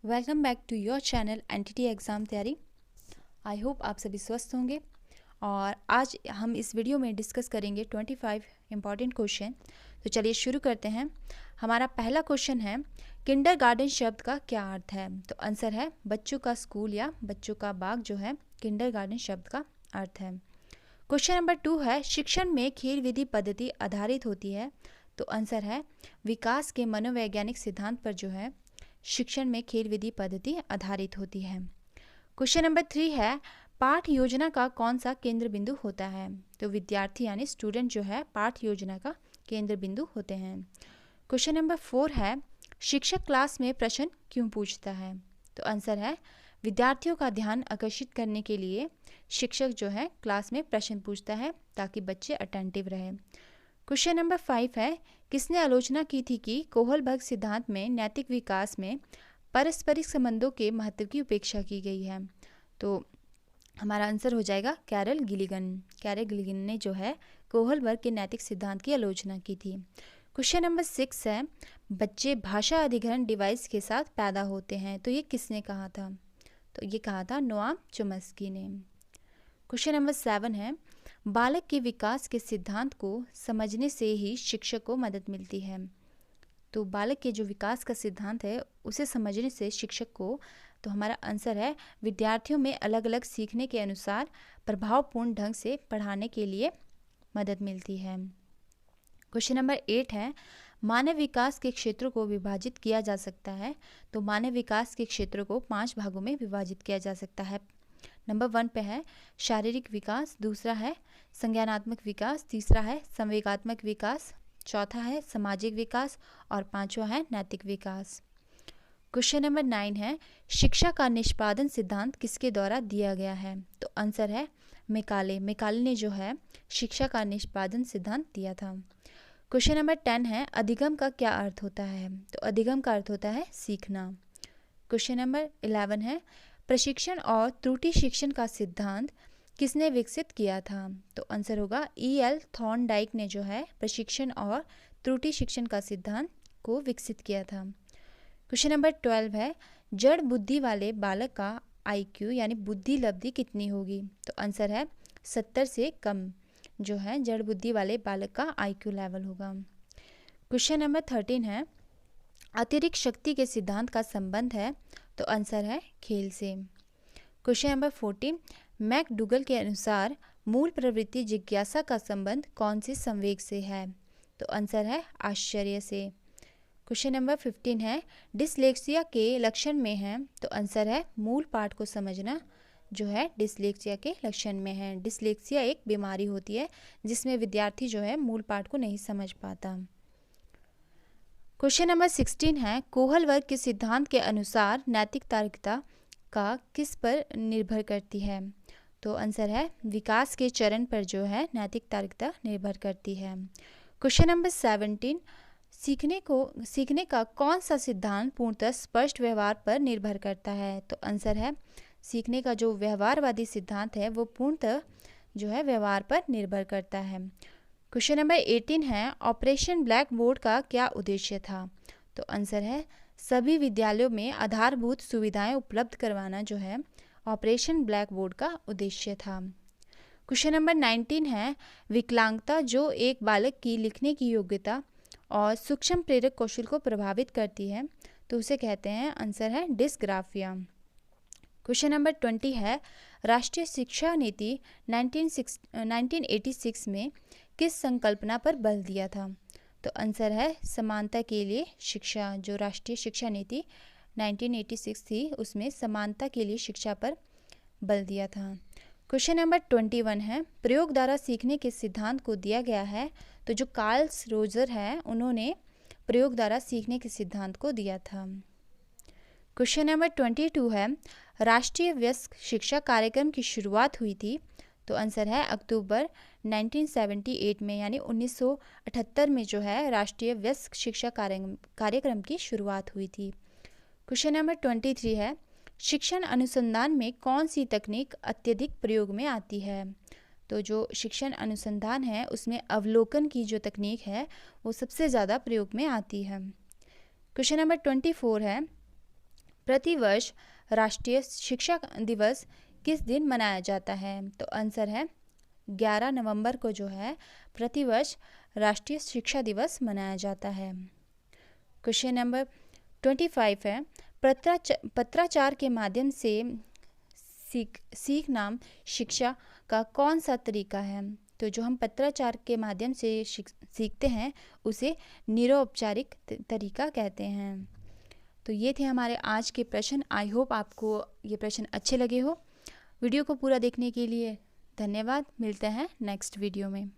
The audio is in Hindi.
Welcome back to your channel NTT exam तैयारी। आई होप आप सभी स्वस्थ होंगे और आज हम इस वीडियो में डिस्कस करेंगे 25 इंपॉर्टेंट क्वेश्चन। तो चलिए शुरू करते हैं। हमारा पहला क्वेश्चन है, किंडरगार्टन शब्द का क्या अर्थ है? तो आंसर है बच्चों का स्कूल या बच्चों का बाग जो है किंडरगार्टन शब्द का अर्थ है। क्वेश्चन नंबर 2 है, शिक्षण में खेल विधि पद्धति आधारित होती है। तो आंसर है विकास के मनोवैज्ञानिक सिद्धांत पर जो है शिक्षण में खेल विधि पद्धति आधारित होती है। क्वेश्चन नंबर 3 है, पाठ योजना का कौन सा केंद्र बिंदु होता है? तो विद्यार्थी यानी स्टूडेंट जो है पाठ योजना का केंद्र बिंदु होते हैं। क्वेश्चन नंबर 4 है, शिक्षक क्लास में प्रश्न क्यों पूछता है? तो आंसर है विद्यार्थियों का ध्यान आकर्षित करने के लिए शिक्षक जो है क्लास में प्रश्न पूछता है ताकि बच्चे अटेंटिव रहे। क्वेश्चन नंबर 5 है, किसने आलोचना की थी कि कोहलबर्ग सिद्धांत में नैतिक विकास में पारस्परिक संबंधों के महत्व की उपेक्षा की गई है? तो हमारा आंसर हो जाएगा कैरल गिलिगन। कैरल गिलिगन ने जो है कोहलबर्ग के नैतिक सिद्धांत की आलोचना की थी। क्वेश्चन नंबर 6 है, बच्चे भाषा अधिग्रहण डिवाइस के साथ पैदा होते हैं। तो ये किसने कहा था? तो ये कहा था नोआम चोम्स्की ने। क्वेश्चन नंबर 7 है, बालक के विकास के सिद्धांत को समझने से ही शिक्षक को मदद मिलती है। तो बालक के जो विकास का सिद्धांत है उसे समझने से शिक्षक को, तो हमारा आंसर है विद्यार्थियों में अलग अलग सीखने के अनुसार प्रभावपूर्ण ढंग से पढ़ाने के लिए मदद मिलती है। क्वेश्चन नंबर 8 है, मानव विकास के क्षेत्रों को विभाजित किया जा सकता है। तो मानव विकास के क्षेत्रों को 5 भागों में विभाजित किया जा सकता है। नंबर 1 पे है शारीरिक विकास, दूसरा है संज्ञानात्मक विकास, तीसरा है संवेगात्मक विकास, चौथा है सामाजिक विकास और पांचवा है नैतिक विकास। क्वेश्चन नंबर 9 है, शिक्षा का निष्पादन सिद्धांत किसके द्वारा दिया गया है? तो आंसर है मेकाले। मेकाले ने जो है शिक्षा का निष्पादन सिद्धांत दिया था। क्वेश्चन नंबर 10 है, अधिगम का क्या अर्थ होता है? तो अधिगम का अर्थ होता है सीखना। क्वेश्चन नंबर 11 है, प्रशिक्षण और त्रुटि शिक्षण का सिद्धांत किसने विकसित किया था? तो आंसर होगा E.L. थॉर्नडाइक ने जो है प्रशिक्षण और त्रुटि शिक्षण का सिद्धांत को विकसित किया था। क्वेश्चन नंबर 12 है, जड़ बुद्धि वाले बालक का IQ यानी बुद्धि लब्धि कितनी होगी? तो आंसर है 70 से कम जो है जड़ बुद्धि वाले बालक का IQ लेवल होगा। क्वेश्चन नंबर 13 है, अतिरिक्त शक्ति के सिद्धांत का संबंध है। तो आंसर है खेल से। क्वेश्चन नंबर 14, मैकडूगल के अनुसार मूल प्रवृत्ति जिज्ञासा का संबंध कौन से संवेग से है? तो आंसर है आश्चर्य से। क्वेश्चन नंबर 15 है, डिसलेक्सिया के लक्षण में है। तो आंसर है मूल पाठ को समझना जो है डिसलेक्सिया के लक्षण में है। डिसलेक्सिया एक बीमारी होती है जिसमें विद्यार्थी जो है मूल पाठ को नहीं समझ पाता। क्वेश्चन नंबर 16 है, कोहलबर्ग के सिद्धांत के अनुसार नैतिक तार्किकता का किस पर निर्भर करती है? तो आंसर है विकास के चरण पर जो है नैतिक तार्किकता निर्भर करती है। क्वेश्चन नंबर 17, सीखने का कौन सा सिद्धांत पूर्णतः स्पष्ट व्यवहार पर निर्भर करता है? तो आंसर है सीखने का जो व्यवहारवादी सिद्धांत है वो पूर्णतः जो है व्यवहार पर निर्भर करता है। क्वेश्चन नंबर 18 है, ऑपरेशन ब्लैक बोर्ड का क्या उद्देश्य था? तो आंसर है सभी विद्यालयों में आधारभूत सुविधाएं उपलब्ध करवाना जो है ऑपरेशन ब्लैक बोर्ड का उद्देश्य था। क्वेश्चन नंबर 19 है, विकलांगता जो एक बालक की लिखने की योग्यता और सूक्ष्म प्रेरक कौशल को प्रभावित करती है तो उसे कहते हैं, आंसर है डिस्ग्राफिया। क्वेश्चन नंबर 20 है, राष्ट्रीय शिक्षा नीति 1986 में किस संकल्पना पर बल दिया था? तो आंसर है समानता के लिए शिक्षा। जो राष्ट्रीय शिक्षा नीति 1986 थी उसमें समानता के लिए शिक्षा पर बल दिया था। क्वेश्चन नंबर 21 है, प्रयोग द्वारा सीखने के सिद्धांत को दिया गया है। तो जो कार्ल्स रोजर है उन्होंने प्रयोग द्वारा सीखने के सिद्धांत को दिया था। क्वेश्चन नंबर 22 है, राष्ट्रीय वयस्क शिक्षा कार्यक्रम की शुरुआत हुई थी। तो आंसर है अक्टूबर 1978 में यानी 1978 में जो है राष्ट्रीय वयस्क शिक्षा कार्यक्रम की शुरुआत हुई थी। क्वेश्चन नंबर 23 है, शिक्षण अनुसंधान में कौन सी तकनीक अत्यधिक प्रयोग में आती है? तो जो शिक्षण अनुसंधान है उसमें अवलोकन की जो तकनीक है वो सबसे ज़्यादा प्रयोग में आती है। क्वेश्चन नंबर 24 है, प्रतिवर्ष राष्ट्रीय शिक्षा दिवस किस दिन मनाया जाता है? तो आंसर है 11 नवंबर को जो है प्रतिवर्ष राष्ट्रीय शिक्षा दिवस मनाया जाता है। क्वेश्चन नंबर 25 है, पत्राचार के माध्यम से सीखना शिक्षा का कौन सा तरीका है? तो जो हम पत्राचार के माध्यम से सीखते हैं उसे निरौपचारिक तरीका कहते हैं। तो ये थे हमारे आज के प्रश्न। आई होप आपको ये प्रश्न अच्छे लगे हो। वीडियो को पूरा देखने के लिए धन्यवाद। मिलते हैं नेक्स्ट वीडियो में।